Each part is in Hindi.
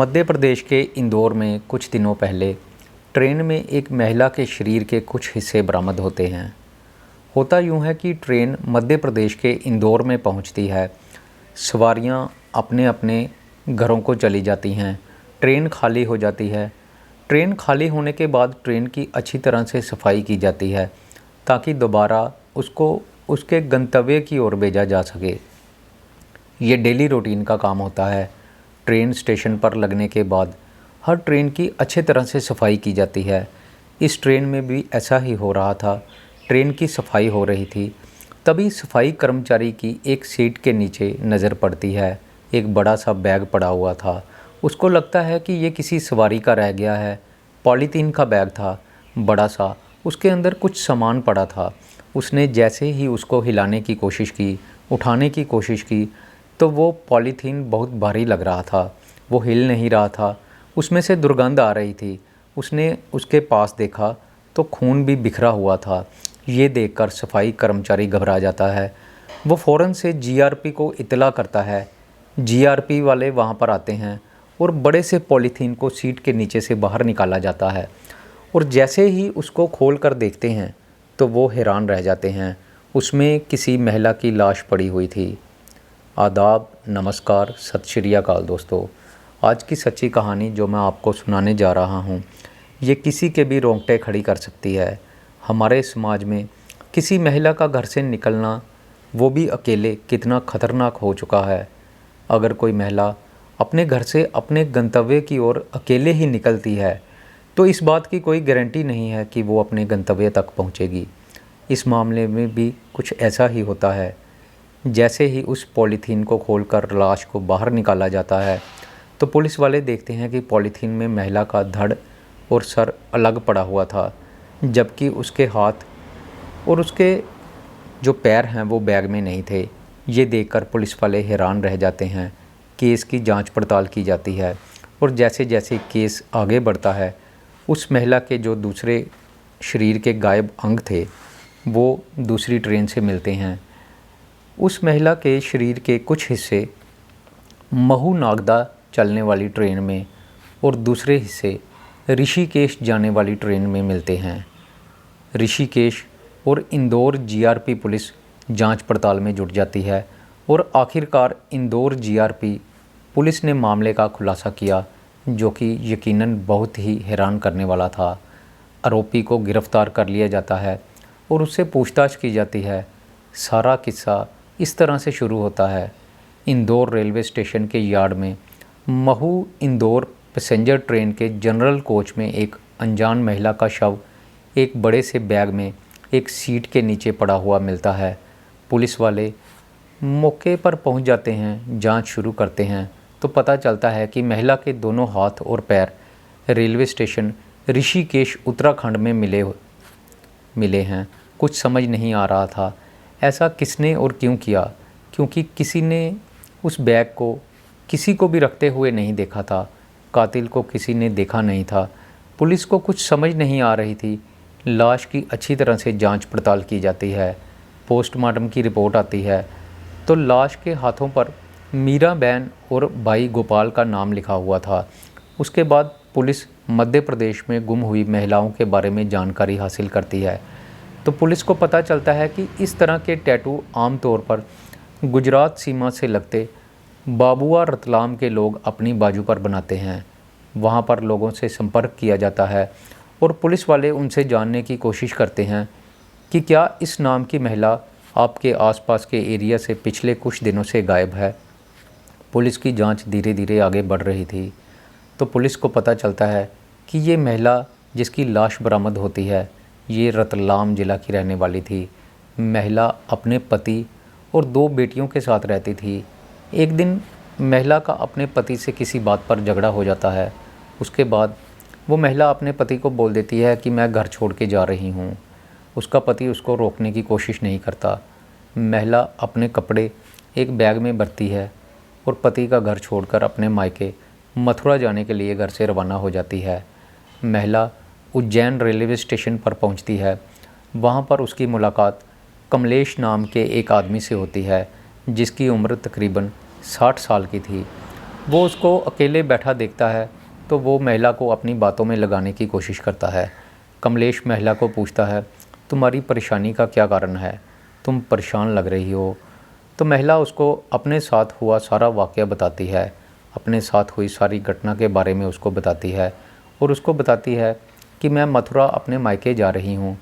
मध्य प्रदेश के इंदौर में कुछ दिनों पहले ट्रेन में एक महिला के शरीर के कुछ हिस्से बरामद होते हैं। होता यूँ है कि ट्रेन मध्य प्रदेश के इंदौर में पहुंचती है। सवारियां अपने अपने घरों को चली जाती हैं। ट्रेन खाली हो जाती है। ट्रेन खाली होने के बाद ट्रेन की अच्छी तरह से सफाई की जाती है ताकि दोबारा उसको उसके गंतव्य की ओर भेजा जा सके। ये डेली रूटीन का काम होता है। ट्रेन स्टेशन पर लगने के बाद हर ट्रेन की अच्छे तरह से सफाई की जाती है। इस ट्रेन में भी ऐसा ही हो रहा था। ट्रेन की सफाई हो रही थी, तभी सफाई कर्मचारी की एक सीट के नीचे नज़र पड़ती है। एक बड़ा सा बैग पड़ा हुआ था। उसको लगता है कि ये किसी सवारी का रह गया है। पॉलीथीन का बैग था, बड़ा सा। उसके अंदर कुछ सामान पड़ा था। उसने जैसे ही उसको हिलाने की कोशिश की, उठाने की कोशिश की, तो वो पॉलीथीन बहुत भारी लग रहा था। वो हिल नहीं रहा था। उसमें से दुर्गंध आ रही थी। उसने उसके पास देखा तो खून भी बिखरा हुआ था। ये देखकर सफाई कर्मचारी घबरा जाता है। वो फ़ौरन से जीआरपी को इत्तला करता है। जीआरपी वाले वहाँ पर आते हैं और बड़े से पॉलीथीन को सीट के नीचे से बाहर निकाला जाता है। और जैसे ही उसको खोल कर देखते हैं तो वो हैरान रह जाते हैं। उसमें किसी महिला की लाश पड़ी हुई थी। आदाब, नमस्कार, सत श्री अकाल दोस्तों। आज की सच्ची कहानी जो मैं आपको सुनाने जा रहा हूँ, ये किसी के भी रोंगटे खड़ी कर सकती है। हमारे समाज में किसी महिला का घर से निकलना, वो भी अकेले, कितना खतरनाक हो चुका है। अगर कोई महिला अपने घर से अपने गंतव्य की ओर अकेले ही निकलती है तो इस बात की कोई गारंटी नहीं है कि वो अपने गंतव्य तक पहुँचेगी। इस मामले में भी कुछ ऐसा ही होता है। जैसे ही उस पॉलीथीन को खोलकर लाश को बाहर निकाला जाता है तो पुलिस वाले देखते हैं कि पॉलीथीन में महिला का धड़ और सर अलग पड़ा हुआ था, जबकि उसके हाथ और उसके जो पैर हैं वो बैग में नहीं थे। ये देखकर पुलिस वाले हैरान रह जाते हैं। केस की जांच पड़ताल की जाती है और जैसे जैसे केस आगे बढ़ता है, उस महिला के जो दूसरे शरीर के गायब अंग थे वो दूसरी ट्रेन से मिलते हैं। उस महिला के शरीर के कुछ हिस्से महू नागदा चलने वाली ट्रेन में और दूसरे हिस्से ऋषिकेश जाने वाली ट्रेन में मिलते हैं। ऋषिकेश और इंदौर जीआरपी पुलिस जांच पड़ताल में जुट जाती है और आखिरकार इंदौर जीआरपी पुलिस ने मामले का खुलासा किया, जो कि यकीनन बहुत ही हैरान करने वाला था। आरोपी को गिरफ़्तार कर लिया जाता है और उससे पूछताछ की जाती है। सारा किस्सा इस तरह से शुरू होता है। इंदौर रेलवे स्टेशन के यार्ड में महू इंदौर पैसेंजर ट्रेन के जनरल कोच में एक अनजान महिला का शव एक बड़े से बैग में एक सीट के नीचे पड़ा हुआ मिलता है। पुलिस वाले मौके पर पहुंच जाते हैं, जांच शुरू करते हैं तो पता चलता है कि महिला के दोनों हाथ और पैर रेलवे स्टेशन ऋषिकेश उत्तराखंड में मिले हैं। कुछ समझ नहीं आ रहा था ऐसा किसने और क्यों किया, क्योंकि किसी ने उस बैग को किसी को भी रखते हुए नहीं देखा था। कातिल को किसी ने देखा नहीं था। पुलिस को कुछ समझ नहीं आ रही थी। लाश की अच्छी तरह से जांच पड़ताल की जाती है। पोस्टमार्टम की रिपोर्ट आती है तो लाश के हाथों पर मीरा बहन और भाई गोपाल का नाम लिखा हुआ था। उसके बाद पुलिस मध्य प्रदेश में गुम हुई महिलाओं के बारे में जानकारी हासिल करती है तो पुलिस को पता चलता है कि इस तरह के टैटू आमतौर पर गुजरात सीमा से लगते बाबुआ रतलाम के लोग अपनी बाजू पर बनाते हैं। वहाँ पर लोगों से संपर्क किया जाता है और पुलिस वाले उनसे जानने की कोशिश करते हैं कि क्या इस नाम की महिला आपके आसपास के एरिया से पिछले कुछ दिनों से गायब है। पुलिस की जांच धीरे धीरे आगे बढ़ रही थी तो पुलिस को पता चलता है कि ये महिला जिसकी लाश बरामद होती है ये रतलाम ज़िला की रहने वाली थी। महिला अपने पति और 2 बेटियों के साथ रहती थी। एक दिन महिला का अपने पति से किसी बात पर झगड़ा हो जाता है। उसके बाद वो महिला अपने पति को बोल देती है कि मैं घर छोड़ के जा रही हूँ। उसका पति उसको रोकने की कोशिश नहीं करता। महिला अपने कपड़े एक बैग में भरती है और पति का घर छोड़कर अपने मायके मथुरा जाने के लिए घर से रवाना हो जाती है। महिला उज्जैन रेलवे स्टेशन पर पहुंचती है। वहां पर उसकी मुलाकात कमलेश नाम के एक आदमी से होती है जिसकी उम्र तकरीबन 60 साल की थी। वो उसको अकेले बैठा देखता है तो वो महिला को अपनी बातों में लगाने की कोशिश करता है। कमलेश महिला को पूछता है, तुम्हारी परेशानी का क्या कारण है? तुम परेशान लग रही हो। तो महिला उसको अपने साथ हुआ सारा वाक़या बताती है, अपने साथ हुई सारी घटना के बारे में उसको बताती है और उसको बताती है कि मैं मथुरा अपने मायके जा रही हूँ।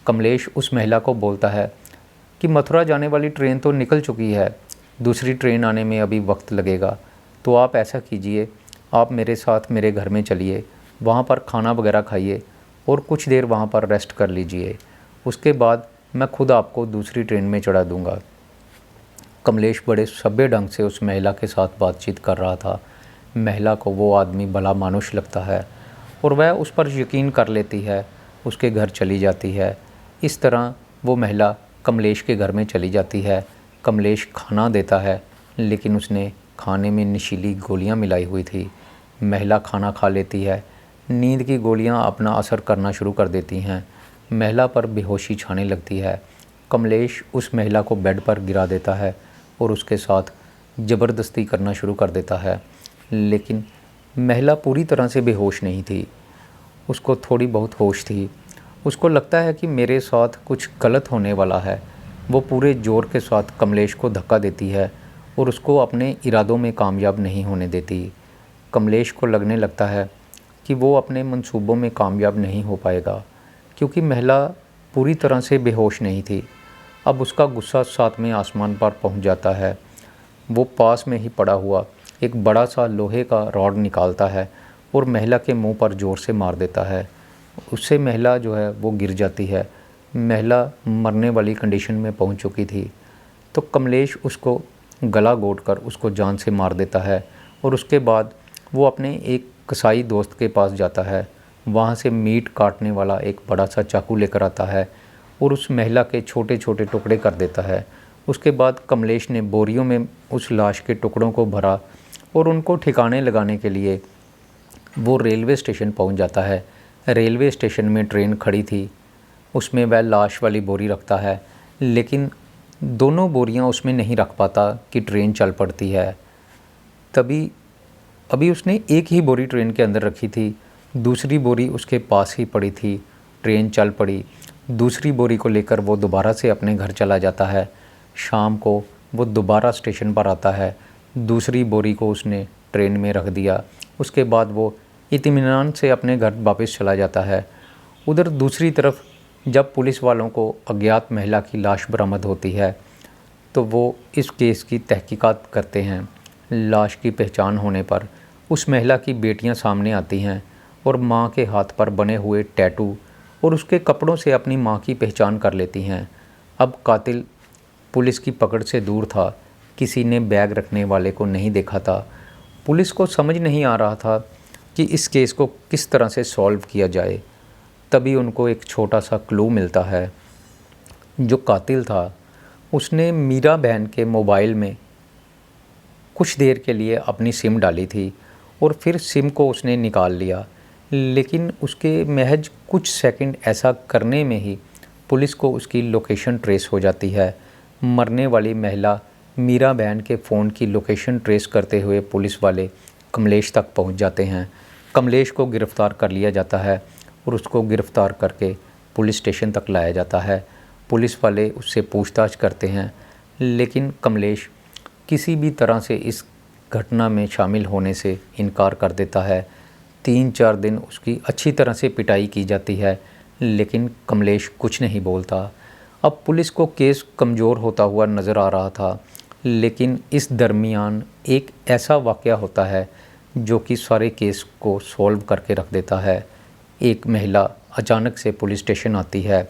कमलेश उस महिला को बोलता है कि मथुरा जाने वाली ट्रेन तो निकल चुकी है, दूसरी ट्रेन आने में अभी वक्त लगेगा। तो आप ऐसा कीजिए, आप मेरे साथ मेरे घर में चलिए, वहाँ पर खाना वगैरह खाइए और कुछ देर वहाँ पर रेस्ट कर लीजिए। उसके बाद मैं खुद आपको दूसरी ट्रेन में चढ़ा दूँगा। कमलेश बड़े सभ्य ढंग से उस महिला के साथ बातचीत कर रहा था। महिला को वो आदमी भला मानुष लगता है और वह उस पर यकीन कर लेती है, उसके घर चली जाती है। इस तरह वो महिला कमलेश के घर में चली जाती है। कमलेश खाना देता है, लेकिन उसने खाने में नशीली गोलियां मिलाई हुई थी। महिला खाना खा लेती है, नींद की गोलियां अपना असर करना शुरू कर देती हैं। महिला पर बेहोशी छाने लगती है। कमलेश उस महिला को बेड पर गिरा देता है और उसके साथ ज़बरदस्ती करना शुरू कर देता है, लेकिन महिला पूरी तरह से बेहोश नहीं थी, उसको थोड़ी बहुत होश थी। उसको लगता है कि मेरे साथ कुछ गलत होने वाला है। वो पूरे ज़ोर के साथ कमलेश को धक्का देती है और उसको अपने इरादों में कामयाब नहीं होने देती। कमलेश को लगने लगता है कि वो अपने मंसूबों में कामयाब नहीं हो पाएगा, क्योंकि महिला पूरी तरह से बेहोश नहीं थी। अब उसका गुस्सा सातवें आसमान पर पहुंच जाता है। वो पास में ही पड़ा हुआ एक बड़ा सा लोहे का रॉड निकालता है और महिला के मुंह पर ज़ोर से मार देता है। उससे महिला जो है वो गिर जाती है। महिला मरने वाली कंडीशन में पहुंच चुकी थी। तो कमलेश उसको गला घोंटकर उसको जान से मार देता है और उसके बाद वो अपने एक कसाई दोस्त के पास जाता है। वहाँ से मीट काटने वाला एक बड़ा सा चाकू लेकर आता है और उस महिला के छोटे छोटे टुकड़े कर देता है। उसके बाद कमलेश ने बोरियों में उस लाश के टुकड़ों को भरा और उनको ठिकाने लगाने के लिए वो रेलवे स्टेशन पहुंच जाता है। रेलवे स्टेशन में ट्रेन खड़ी थी, उसमें वह लाश वाली बोरी रखता है, लेकिन दोनों बोरियां उसमें नहीं रख पाता कि ट्रेन चल पड़ती है। तभी अभी उसने एक ही बोरी ट्रेन के अंदर रखी थी, दूसरी बोरी उसके पास ही पड़ी थी। ट्रेन चल पड़ी। दूसरी बोरी को लेकर वो दोबारा से अपने घर चला जाता है। शाम को वो दोबारा स्टेशन पर आता है। दूसरी बोरी को उसने ट्रेन में रख दिया। उसके बाद वो इत्मीनान से अपने घर वापस चला जाता है। उधर दूसरी तरफ जब पुलिस वालों को अज्ञात महिला की लाश बरामद होती है तो वो इस केस की तहकीकात करते हैं। लाश की पहचान होने पर उस महिला की बेटियां सामने आती हैं और मां के हाथ पर बने हुए टैटू और उसके कपड़ों से अपनी मां की पहचान कर लेती हैं। अब कातिल पुलिस की पकड़ से दूर था, किसी ने बैग रखने वाले को नहीं देखा था। पुलिस को समझ नहीं आ रहा था कि इस केस को किस तरह से सॉल्व किया जाए। तभी उनको एक छोटा सा क्लू मिलता है। जो कातिल था उसने मीरा बहन के मोबाइल में कुछ देर के लिए अपनी सिम डाली थी और फिर सिम को उसने निकाल लिया, लेकिन उसके महज कुछ सेकंड ऐसा करने में ही पुलिस को उसकी लोकेशन ट्रेस हो जाती है। मरने वाली महिला मीरा बहन के फ़ोन की लोकेशन ट्रेस करते हुए पुलिस वाले कमलेश तक पहुंच जाते हैं। कमलेश को गिरफ़्तार कर लिया जाता है और उसको गिरफ़्तार करके पुलिस स्टेशन तक लाया जाता है। पुलिस वाले उससे पूछताछ करते हैं, लेकिन कमलेश किसी भी तरह से इस घटना में शामिल होने से इनकार कर देता है। 3-4 दिन उसकी अच्छी तरह से पिटाई की जाती है, लेकिन कमलेश कुछ नहीं बोलता। अब पुलिस को केस कमज़ोर होता हुआ नज़र आ रहा था, लेकिन इस दरमियान एक ऐसा वाक़या होता है जो कि सारे केस को सॉल्व करके रख देता है। एक महिला अचानक से पुलिस स्टेशन आती है।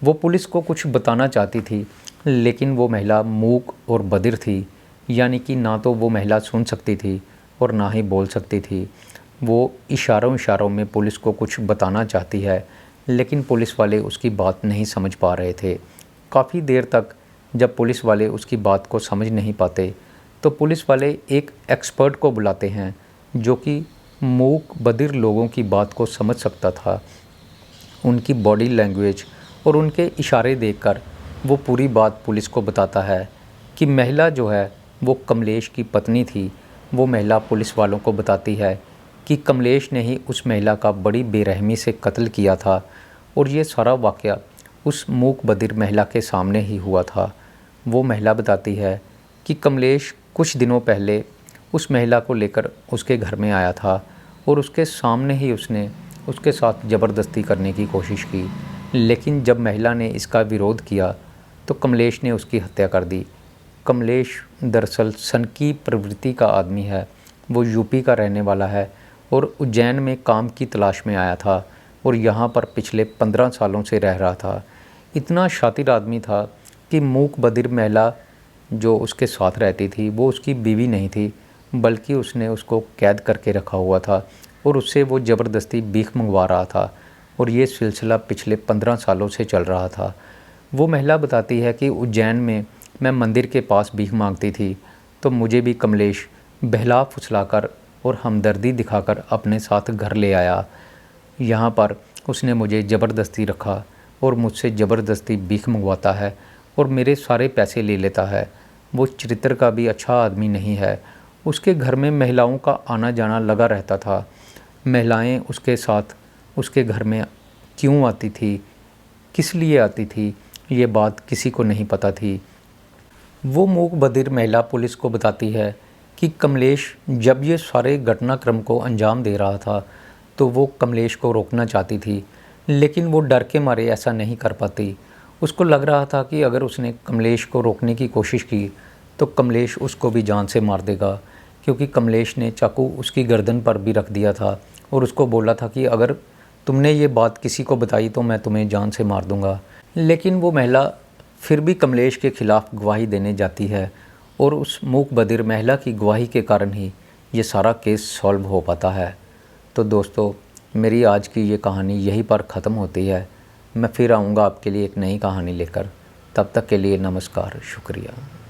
वो पुलिस को कुछ बताना चाहती थी, लेकिन वो महिला मूक और बधिर थी, यानी कि ना तो वो महिला सुन सकती थी और ना ही बोल सकती थी। वो इशारों में पुलिस को कुछ बताना चाहती है, लेकिन पुलिस वाले उसकी बात नहीं समझ पा रहे थे। काफ़ी देर तक जब पुलिस वाले उसकी बात को समझ नहीं पाते तो पुलिस वाले एक एक्सपर्ट को बुलाते हैं जो कि मूक बधिर लोगों की बात को समझ सकता था। उनकी बॉडी लैंग्वेज और उनके इशारे देखकर वो पूरी बात पुलिस को बताता है कि महिला जो है वो कमलेश की पत्नी थी। वो महिला पुलिस वालों को बताती है कि कमलेश ने ही उस महिला का बड़ी बेरहमी से कत्ल किया था और ये सारा वाक़या उस मूक बधिर महिला के सामने ही हुआ था। वो महिला बताती है कि कमलेश कुछ दिनों पहले उस महिला को लेकर उसके घर में आया था और उसके सामने ही उसने उसके साथ ज़बरदस्ती करने की कोशिश की, लेकिन जब महिला ने इसका विरोध किया तो कमलेश ने उसकी हत्या कर दी। कमलेश दरअसल सनकी प्रवृत्ति का आदमी है। वो यूपी का रहने वाला है और उज्जैन में काम की तलाश में आया था और यहाँ पर पिछले 15 सालों से रह रहा था। इतना शातिर आदमी था कि मूक बधिर महिला जो उसके साथ रहती थी वो उसकी बीवी नहीं थी, बल्कि उसने उसको कैद करके रखा हुआ था और उससे वो ज़बरदस्ती भीख मंगवा रहा था और ये सिलसिला पिछले 15 सालों से चल रहा था। वो महिला बताती है कि उज्जैन में मैं मंदिर के पास भीख मांगती थी तो मुझे भी कमलेश बहला फुसलाकर और हमदर्दी दिखाकर अपने साथ घर ले आया। यहाँ पर उसने मुझे ज़बरदस्ती रखा और मुझसे ज़बरदस्ती भीख मंगवाता है और मेरे सारे पैसे ले लेता है। वो चरित्र का भी अच्छा आदमी नहीं है। उसके घर में महिलाओं का आना जाना लगा रहता था। महिलाएं उसके साथ उसके घर में क्यों आती थी, किस लिए आती थी, ये बात किसी को नहीं पता थी। वो मूक बधिर महिला पुलिस को बताती है कि कमलेश जब ये सारे घटनाक्रम को अंजाम दे रहा था तो वो कमलेश को रोकना चाहती थी, लेकिन वो डर के मारे ऐसा नहीं कर पाती। उसको लग रहा था कि अगर उसने कमलेश को रोकने की कोशिश की तो कमलेश उसको भी जान से मार देगा, क्योंकि कमलेश ने चाकू उसकी गर्दन पर भी रख दिया था और उसको बोला था कि अगर तुमने ये बात किसी को बताई तो मैं तुम्हें जान से मार दूंगा। लेकिन वो महिला फिर भी कमलेश के ख़िलाफ़ गवाही देने जाती है और उस मूक बधिर महिला की गवाही के कारण ही ये सारा केस सॉल्व हो पाता है। तो दोस्तों, मेरी आज की ये कहानी यहीं पर ख़त्म होती है। मैं फिर आऊँगा आपके लिए एक नई कहानी लेकर। तब तक के लिए नमस्कार, शुक्रिया।